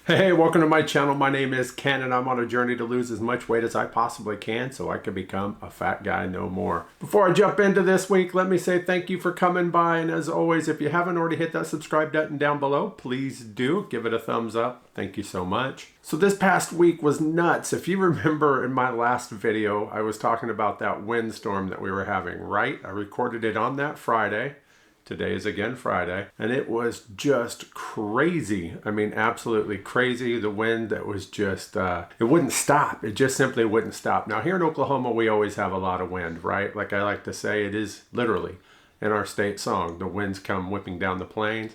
Hey, welcome to my channel. My name is Ken and I'm on a journey to lose as much weight as I possibly can so I can become a fat guy no more. Before I jump into this week, let me say thank you for coming by, and as always, if you haven't already hit that subscribe button down below, please do give it a thumbs up. Thank you so much. So this past week was nuts. If you remember in my last video, I was talking about that windstorm that we were having, right? I recorded it on that Friday. Today is again Friday, and it was just crazy. I mean, absolutely crazy. The wind that was just, it wouldn't stop. It just simply wouldn't stop. Now here in Oklahoma, we always have a lot of wind, right? Like I like to say, it is literally in our state song, the winds come whipping down the plains.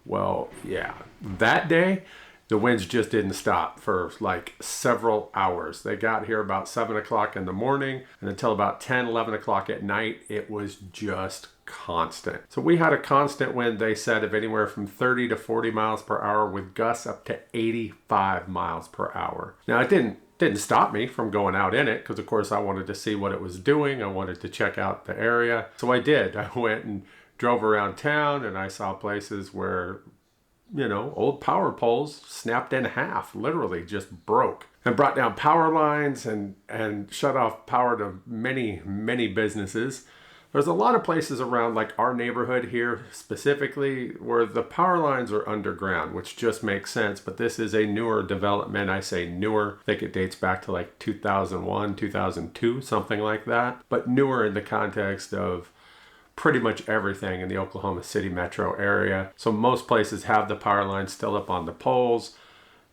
Well, yeah, that day, the winds just didn't stop for like several hours. They got here about 7 o'clock in the morning, and until about 10, 11 o'clock at night, it was just constant. So we had a constant wind, they said, of anywhere from 30 to 40 miles per hour with gusts up to 85 miles per hour. Now it didn't stop me from going out in it because of course I wanted to see what it was doing. I wanted to check out the area. So I did. I went and drove around town and I saw places where, you know, old power poles snapped in half, literally just broke, and brought down power lines and shut off power to many businesses. There's a lot of places around, like our neighborhood here specifically, where the power lines are underground, which just makes sense. But this is a newer development. I say newer. I think it dates back to like 2001, 2002, something like that. But newer in the context of pretty much everything in the Oklahoma City metro area. So most places have the power lines still up on the poles.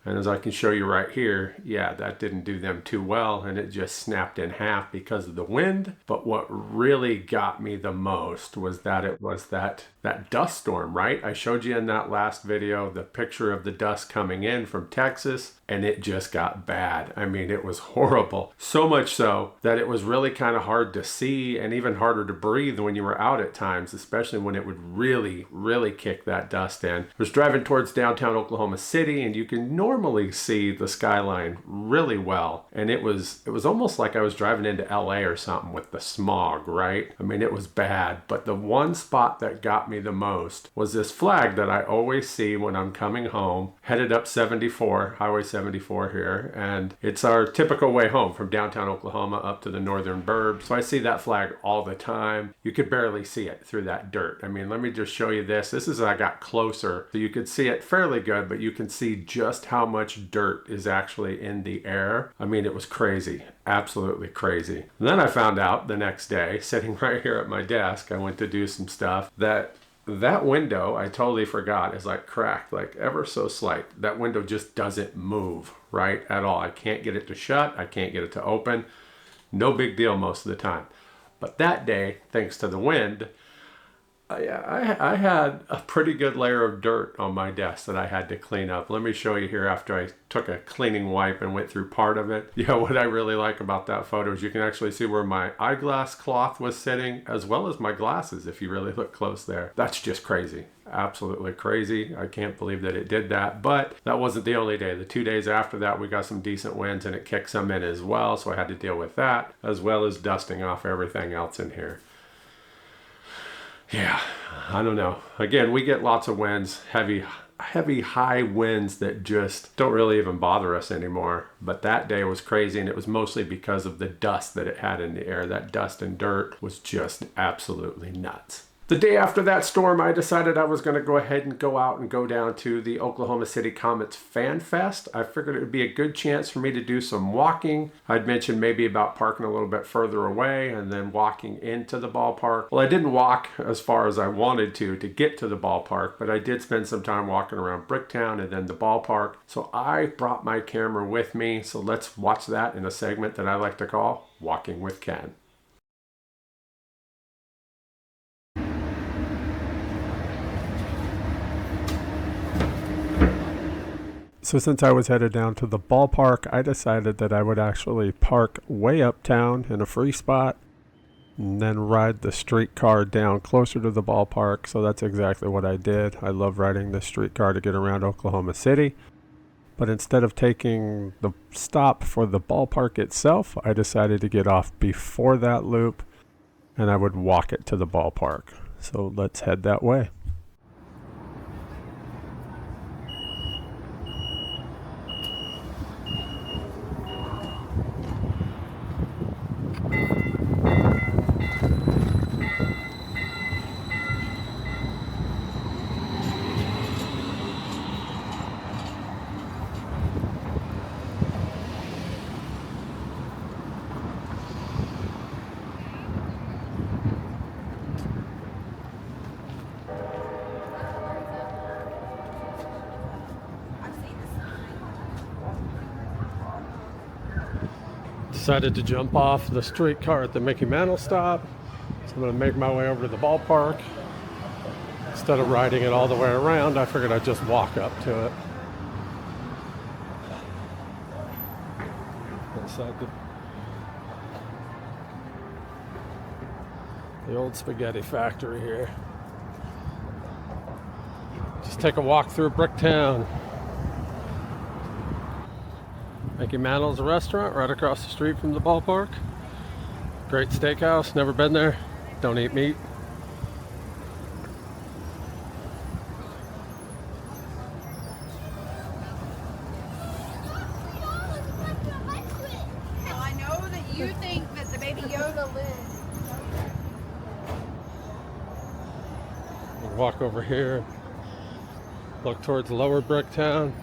And as I can show you right here, yeah, that didn't do them too well, and it just snapped in half because of the wind. But what really got me the most was that it was that dust storm, right? I showed you in that last video the picture of the dust coming in from Texas, and it just got bad. I mean, it was horrible. So much so that it was really kind of hard to see and even harder to breathe when you were out at times, especially when it would really kick that dust in. I was driving towards downtown Oklahoma City, and you can normally see the skyline really well. And it was almost like I was driving into LA or something with the smog, right? I mean, it was bad. But the one spot that got me the most was this flag that I always see when I'm coming home, headed up 74, Highway 74 here. And it's our typical way home from downtown Oklahoma up to the northern burbs. So I see that flag all the time. You could barely see it through that dirt. I mean, let me just show you this. This is as I got closer. So you could see it fairly good, but you can see just how much dirt is actually in the air. I mean, it was crazy. Absolutely crazy. And then I found out the next day, sitting right here at my desk, I went to do some stuff, that window, I totally forgot, is like cracked, like ever so slight. That window just doesn't move, right, at all. I can't get it to shut. I can't get it to open. No big deal most of the time. But that day, thanks to the wind, I had a pretty good layer of dirt on my desk that I had to clean up. Let me show you here after I took a cleaning wipe and went through part of it. Yeah, what I really like about that photo is you can actually see where my eyeglass cloth was sitting, as well as my glasses if you really look close there. That's just crazy. Absolutely crazy. I can't believe that it did that, but that wasn't the only day. The 2 days after that, we got some decent winds and it kicked some in as well, so I had to deal with that, as well as dusting off everything else in here. Yeah, I don't know. Again, we get lots of winds, heavy high winds that just don't really even bother us anymore. But that day was crazy, and it was mostly because of the dust that it had in the air. That dust and dirt was just absolutely nuts. The day after that storm, I decided I was going to go ahead and go out and go down to the Oklahoma City Comets Fan Fest. I figured it would be a good chance for me to do some walking. I'd mentioned maybe about parking a little bit further away and then walking into the ballpark. Well, I didn't walk as far as I wanted to get to the ballpark, but I did spend some time walking around Bricktown and then the ballpark. So I brought my camera with me. So let's watch that in a segment that I like to call Walking with Ken. So since I was headed down to the ballpark, I decided that I would actually park way uptown in a free spot and then ride the streetcar down closer to the ballpark. So that's exactly what I did. I love riding the streetcar to get around Oklahoma City. But instead of taking the stop for the ballpark itself, I decided to get off before that loop and I would walk it to the ballpark. So let's head that way. Decided to jump off the streetcar at the Mickey Mantle stop. So I'm going to make my way over to the ballpark. Instead of riding it all the way around, I figured I'd just walk up to it. Inside the old spaghetti factory here. Just take a walk through Bricktown. Mickey Mantle's a restaurant right across the street from the ballpark. Great steakhouse, never been there. Don't eat meat. Well, I know that you think that the Baby Yoda lives. We'll walk over here. Look towards Lower Bricktown.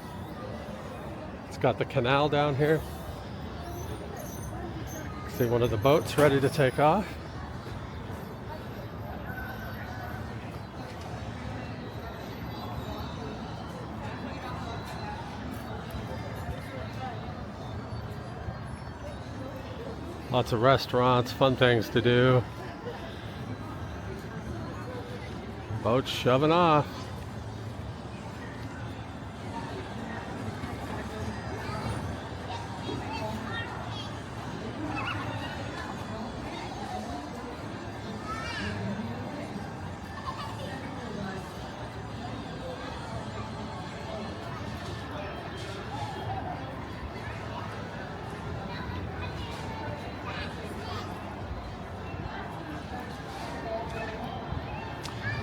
It's got the canal down here. See one of the boats ready to take off. Lots of restaurants, fun things to do. Boats shoving off.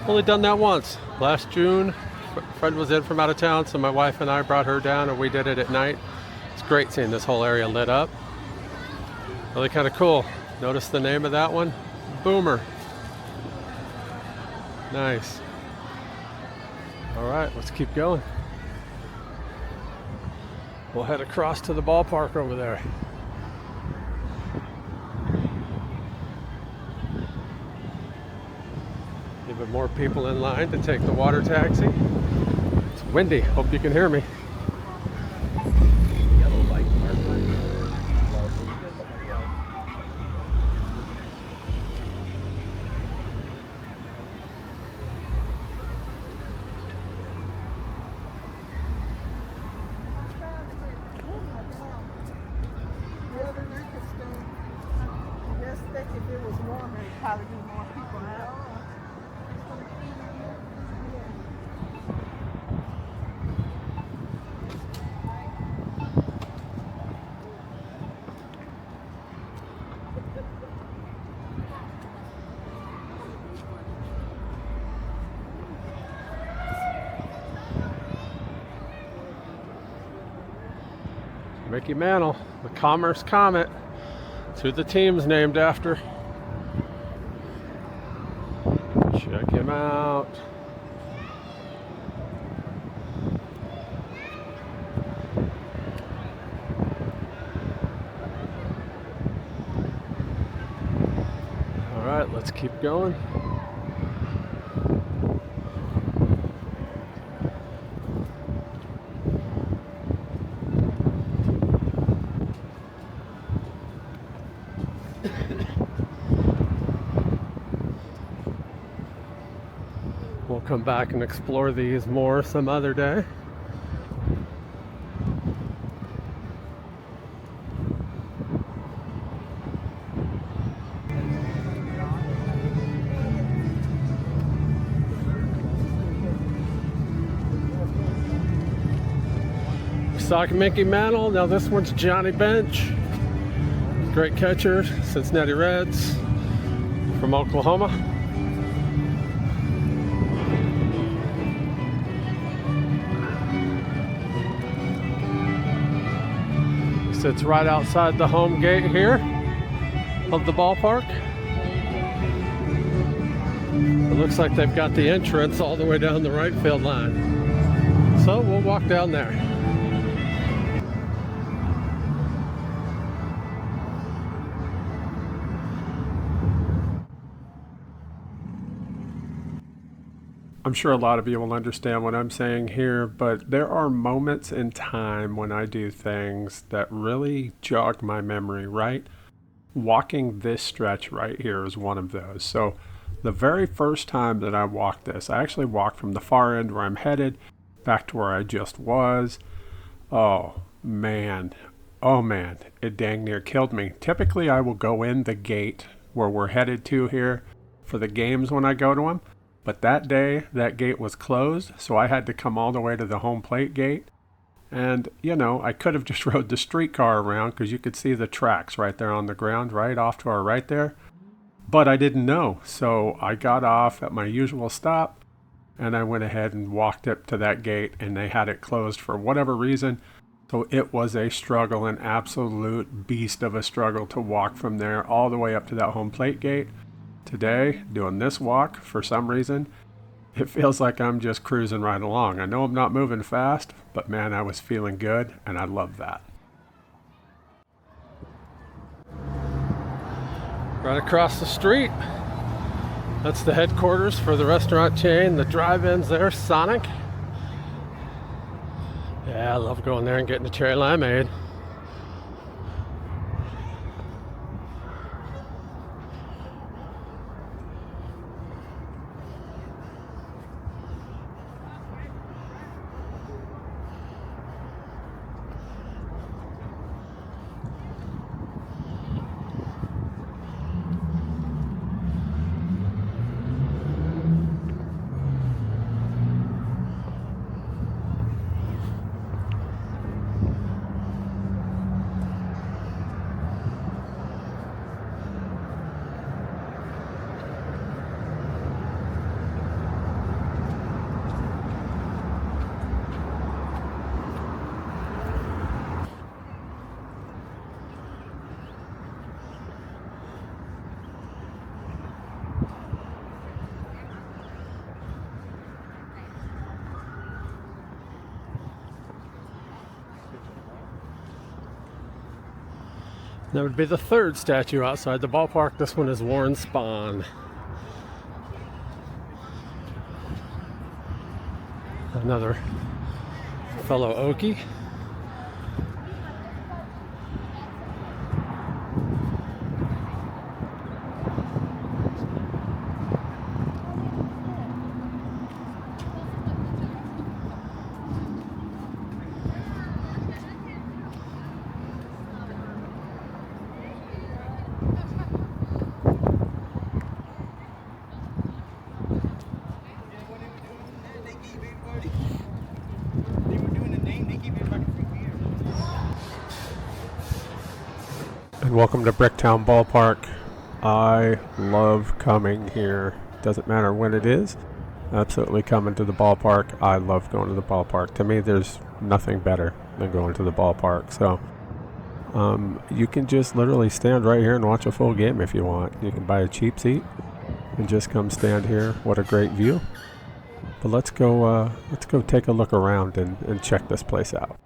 Only done that once. Last June, Fred was in from out of town, so my wife and I brought her down and we did it at night. It's great seeing this whole area lit up. Really kind of cool. Notice the name of that one? Boomer. Nice. All right, let's keep going. We'll head across to the ballpark over there. Even more people in line to take the water taxi. It's windy. Hope you can hear me. If it was warmer, it'd probably be more people out. Mickey Mantle, the Commerce Comet. That's who the team's named after. Check him out. All right, let's keep going. We'll come back and explore these more some other day. Saw Mickey Mantle. Now this one's Johnny Bench. Great catcher, Cincinnati Reds from Oklahoma. Sits right outside the home gate here of the ballpark. It looks like they've got the entrance all the way down the right field line. So we'll walk down there. I'm sure a lot of you will understand what I'm saying here, but there are moments in time when I do things that really jog my memory, right? Walking this stretch right here is one of those. So the very first time that I walked this, I actually walked from the far end where I'm headed back to where I just was. Oh man, oh man, it dang near killed me. Typically I will go in the gate where we're headed to here for the games when I go to them. But that day, that gate was closed, so I had to come all the way to the home plate gate. And, you know, I could have just rode the streetcar around because you could see the tracks right there on the ground, right off to our right there. But I didn't know, so I got off at my usual stop, and I went ahead and walked up to that gate, and they had it closed for whatever reason. So it was a struggle, an absolute beast of a struggle to walk from there all the way up to that home plate gate. Today, doing this walk, for some reason, it feels like I'm just cruising right along. I know I'm not moving fast, but man, I was feeling good, and I love that. Right across the street, that's the headquarters for the restaurant chain. The drive-in's there, Sonic. Yeah, I love going there and getting a cherry limeade. That would be the third statue outside the ballpark. This one is Warren Spahn. Another fellow Okie. And welcome to Bricktown Ballpark. I love coming here. Doesn't matter when it is. Absolutely coming to the ballpark. I love going to the ballpark. To me, there's nothing better than going to the ballpark. So you can just literally stand right here and watch a full game if you want. You can buy a cheap seat and just come stand here. What a great view. But let's go take a look around and check this place out.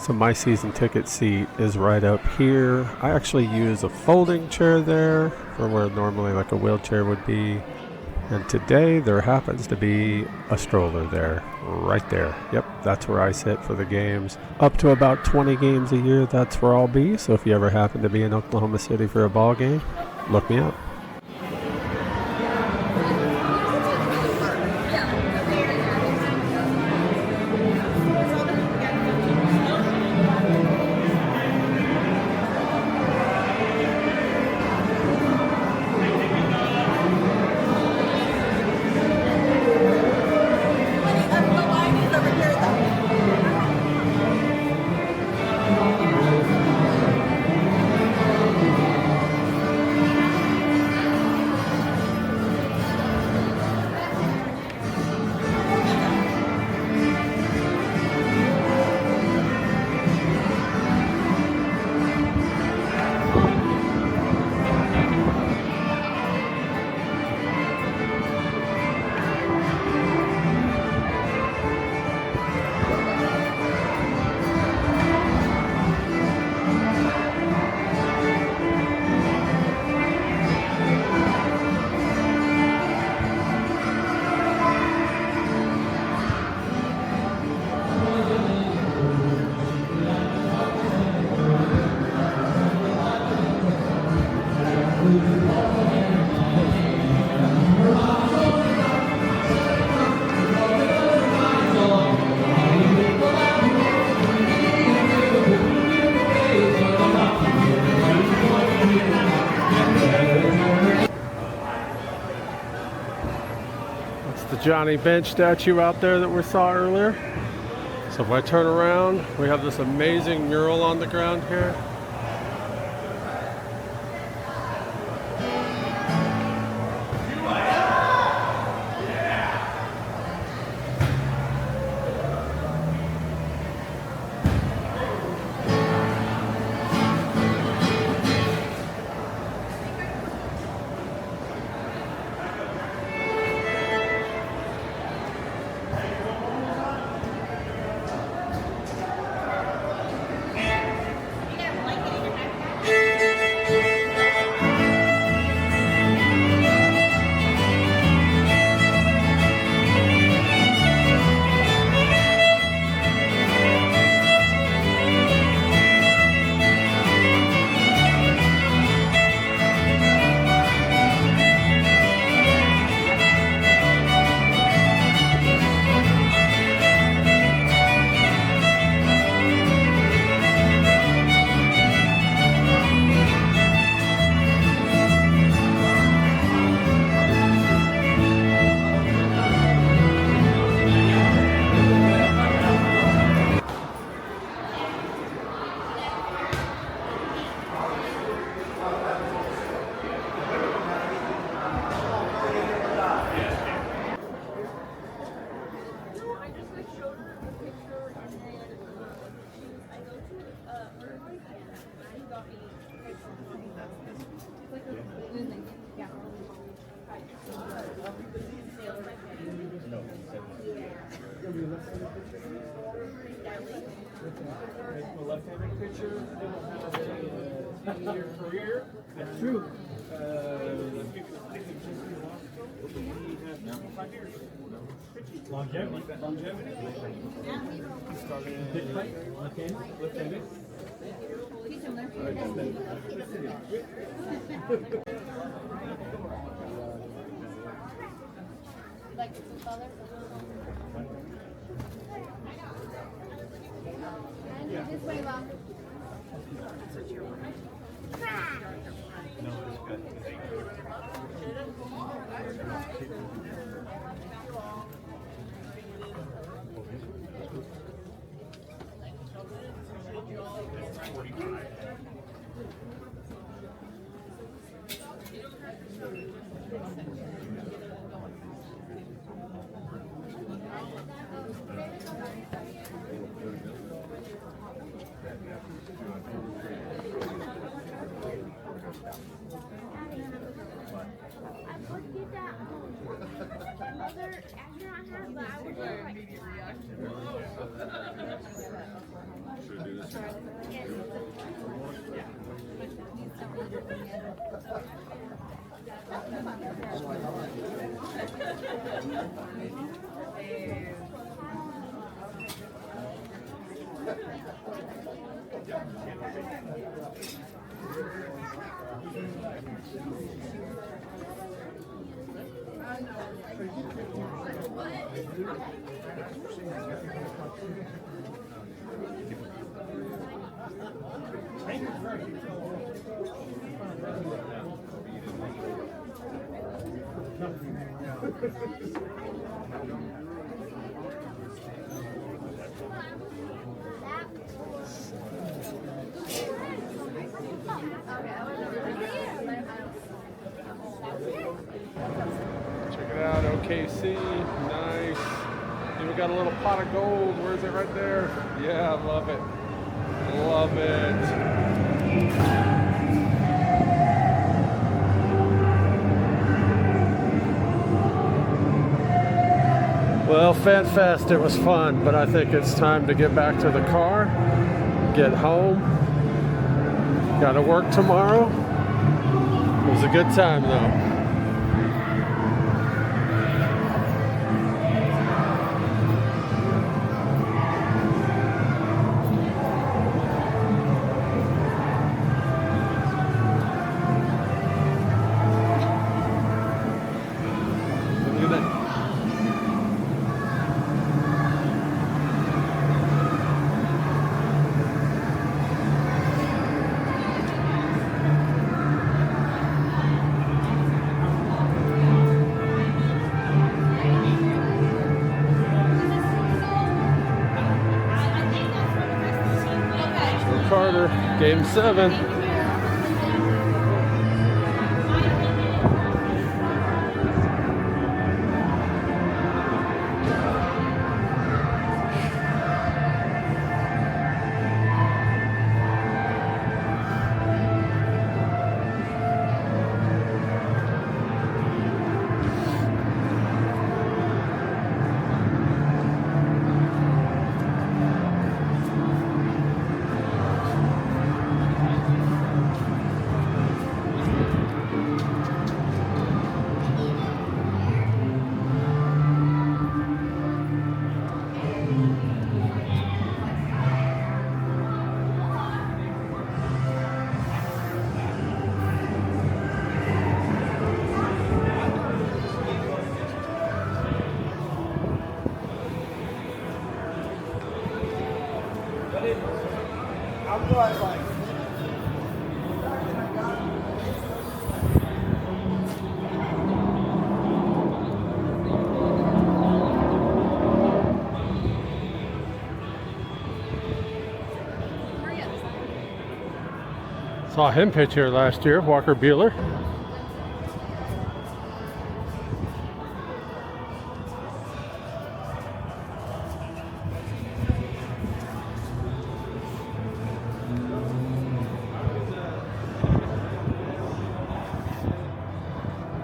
So my season ticket seat is right up here. I actually use a folding chair there for where normally like a wheelchair would be. And today there happens to be a stroller there, right there. Yep, that's where I sit for the games. Up to about 20 games a year, that's where I'll be. So if you ever happen to be in Oklahoma City for a ball game, look me up. Johnny Bench statue out there that we saw earlier. So if I turn around, we have this amazing mural on the ground here. Left-handed pitcher, your career. That's true. Longevity. Left-handed. Like some color? This way, Mom. Check it out, OKC, nice. Even got a little pot of gold. Where is it? Right there. Yeah, I love it. Love it. Well, FanFest, it was fun, but I think it's time to get back to the car, get home. Got to work tomorrow. It was a good time, though. Carter, game 7. Saw him pitch here last year, Walker Buehler.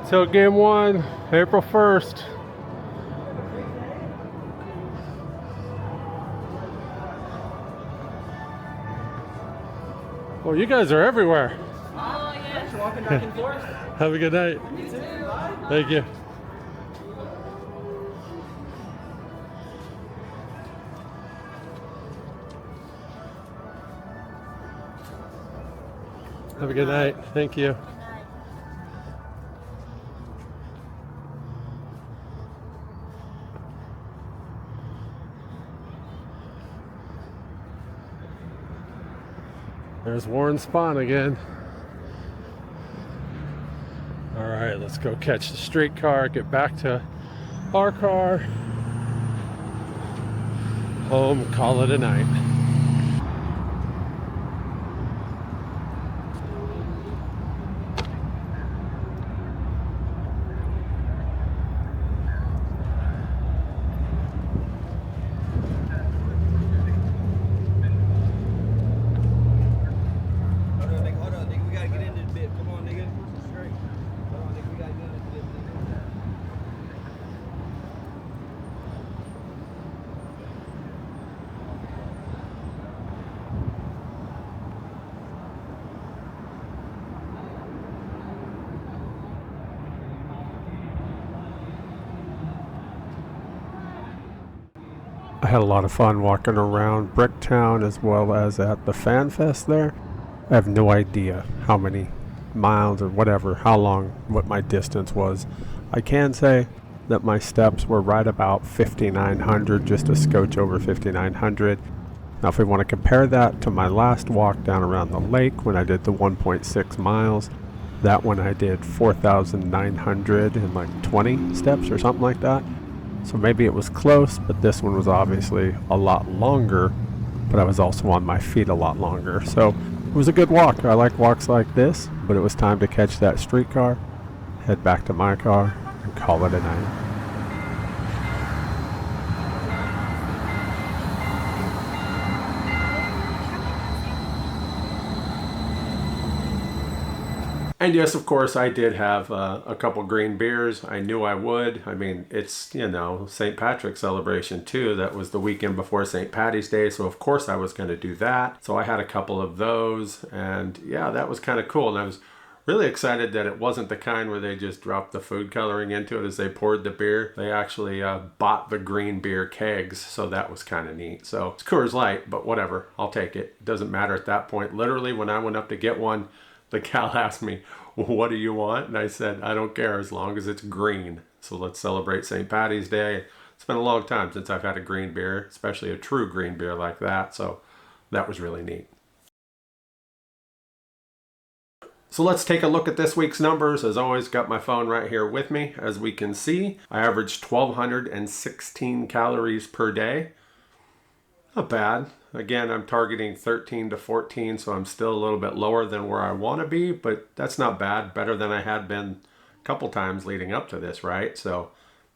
Till game 1, April 1st. Well, you guys are everywhere. Oh, yeah. Walking back and forth. Have a good night. You too. Bye. Thank you. Have a good night. Thank you. There's Warren Spahn again. All right, let's go catch the streetcar, get back to our car, home, call it a night. had a lot of fun walking around Bricktown as well as at the Fan Fest there. I have no idea how many miles or whatever, how long, what my distance was. I can say that my steps were right about 5,900, just a scotch over 5,900. Now if we want to compare that to my last walk down around the lake when I did the 1.6 miles, that one I did 4,920 steps or something like that. So maybe it was close, but this one was obviously a lot longer, but I was also on my feet a lot longer. So it was a good walk. I like walks like this, but it was time to catch that streetcar, head back to my car, and call it a night. And yes, of course, I did have a couple green beers. I knew I would. I mean, it's, you know, St. Patrick's celebration too. That was the weekend before St. Patty's Day. So of course I was going to do that. So I had a couple of those, and yeah, that was kind of cool. And I was really excited that it wasn't the kind where they just dropped the food coloring into it as they poured the beer. They actually bought the green beer kegs. So that was kind of neat. So it's Coors Light, but whatever, I'll take it. It doesn't matter at that point. Literally, when I went up to get one, the gal asked me, "What do you want?" And I said, "I don't care as long as it's green. So let's celebrate St. Patty's Day." It's been a long time since I've had a green beer, especially a true green beer like that. So that was really neat. So let's take a look at this week's numbers. As always, got my phone right here with me. As we can see, I averaged 1,216 calories per day. Not bad. Again, I'm targeting 13 to 14, so I'm still a little bit lower than where I want to be, but that's not bad. Better than I had been a couple times leading up to this, right? So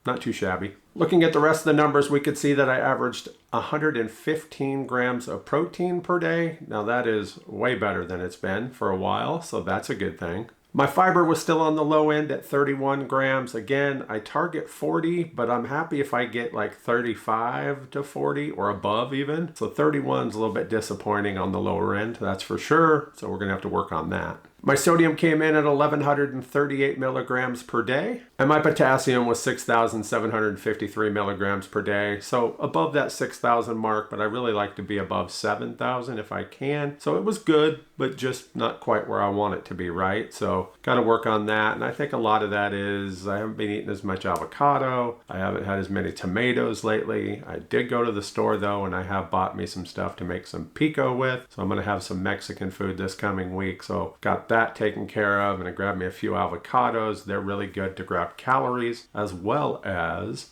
not too shabby. Looking at the rest of the numbers, we could see that I averaged 115 grams of protein per day. Now that is way better than it's been for a while, so that's a good thing. My fiber was still on the low end at 31 grams. Again, I target 40, but I'm happy if I get like 35 to 40 or above even. So 31 is a little bit disappointing on the lower end, that's for sure. So we're gonna have to work on that. My sodium came in at 1,138 milligrams per day, and my potassium was 6,753 milligrams per day. So above that 6,000 mark, but I really like to be above 7,000 if I can. So it was good, but just not quite where I want it to be, right? So got to work on that. And I think a lot of that is I haven't been eating as much avocado. I haven't had as many tomatoes lately. I did go to the store though, and I have bought me some stuff to make some pico with. So I'm going to have some Mexican food this coming week. So got that taken care of, and I grabbed me a few avocados. They're really good to grab calories as well as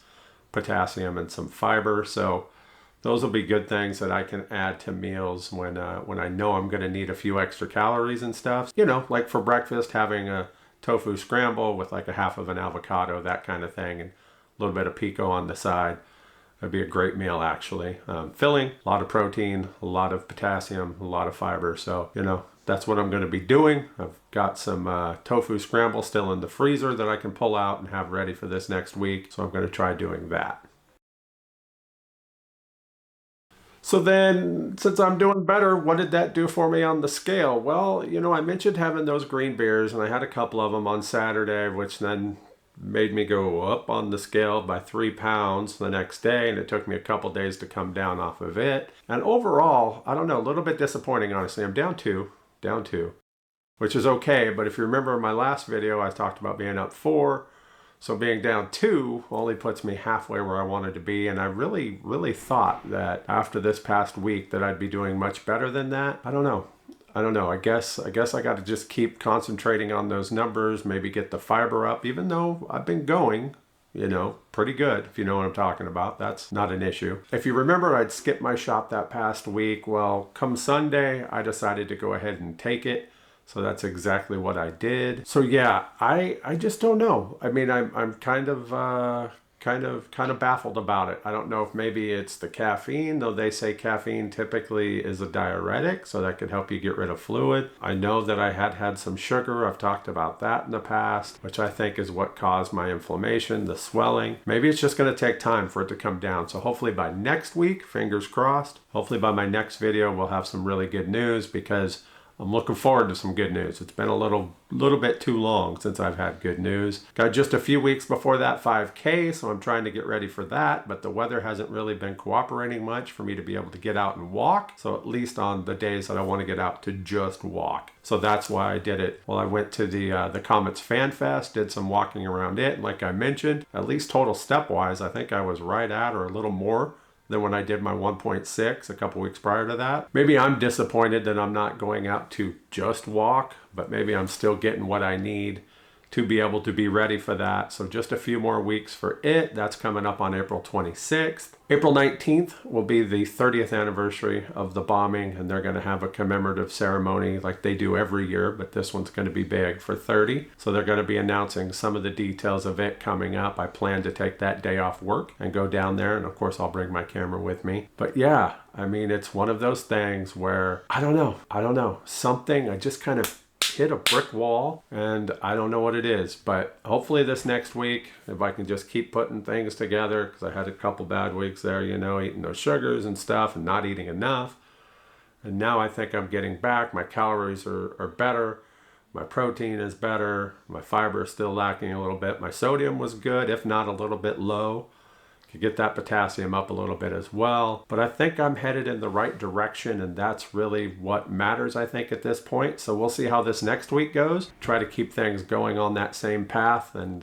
potassium and some fiber. So those will be good things that I can add to meals when I know I'm going to need a few extra calories and stuff. You know, like for breakfast, having a tofu scramble with like a half of an avocado, that kind of thing, and a little bit of pico on the side. That'd be a great meal, actually. Filling, a lot of protein, a lot of potassium, a lot of fiber. So, you know, that's what I'm going to be doing. I've got some tofu scramble still in the freezer that I can pull out and have ready for this next week. So I'm going to try doing that. So then, since I'm doing better, what did that do for me on the scale? Well, you know, I mentioned having those green beers, and I had a couple of them on Saturday, which then made me go up on the scale by 3 pounds the next day, and it took me a couple days to come down off of it. And overall, I don't know, a little bit disappointing, honestly. I'm down two, which is okay. But if you remember in my last video, I talked about being up 4. So being down 2 only puts me halfway where I wanted to be. And I really, really thought that after this past week that I'd be doing much better than that. I don't know. I guess I got to just keep concentrating on those numbers, maybe get the fiber up, even though I've been going, you know, pretty good, if you know what I'm talking about. That's not an issue. If you remember, I'd skipped my shot that past week. Well, come Sunday, I decided to go ahead and take it. So that's exactly what I did. So yeah, I just don't know. I mean, I'm kind of baffled about it. I don't know if maybe it's the caffeine, though they say caffeine typically is a diuretic, so that could help you get rid of fluid. I know that I had some sugar. I've talked about that in the past, which I think is what caused my inflammation, the swelling. Maybe it's just going to take time for it to come down. So hopefully by next week, fingers crossed, hopefully by my next video, we'll have some really good news, because I'm looking forward to some good news. It's been a little bit too long since I've had good news. Got just a few weeks before that 5K, so I'm trying to get ready for that, but the weather hasn't really been cooperating much for me to be able to get out and walk, so at least on the days that I want to get out to just walk. So that's why I did it. Well, I went to the Comets Fan Fest, did some walking around it, and like I mentioned, at least total step-wise, I think I was right at or a little more than when I did my 1.6 a couple weeks prior to that. Maybe I'm disappointed that I'm not going out to just walk, but maybe I'm still getting what I need to be able to be ready for that. So just a few more weeks for it. That's coming up on April 26th. April 19th will be the 30th anniversary of the bombing, and they're going to have a commemorative ceremony like they do every year, but this one's going to be big for 30. So they're going to be announcing some of the details of it coming up. I plan to take that day off work and go down there, and of course I'll bring my camera with me. But yeah, I mean, it's one of those things where I don't know, something, I just kind of hit a brick wall, and I don't know what it is, but hopefully this next week, if I can just keep putting things together, because I had a couple bad weeks there, you know, eating those sugars and stuff and not eating enough, and now I think I'm getting back. My calories are better, my protein is better, my fiber is still lacking a little bit, my sodium was good, if not a little bit low. Could get that potassium up a little bit as well. But I think I'm headed in the right direction, and that's really what matters, I think, at this point. So we'll see how this next week goes. Try to keep things going on that same path and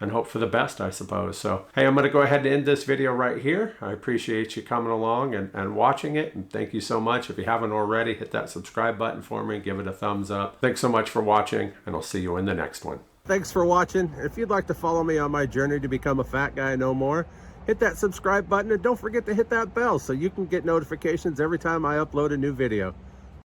hope for the best, I suppose. So, hey, I'm going to go ahead and end this video right here. I appreciate you coming along and watching it, and thank you so much. If you haven't already, hit that subscribe button for me, give it a thumbs up. Thanks so much for watching, and I'll see you in the next one. Thanks for watching. If you'd like to follow me on my journey to become a fat guy no more, hit that subscribe button, and don't forget to hit that bell so you can get notifications every time I upload a new video.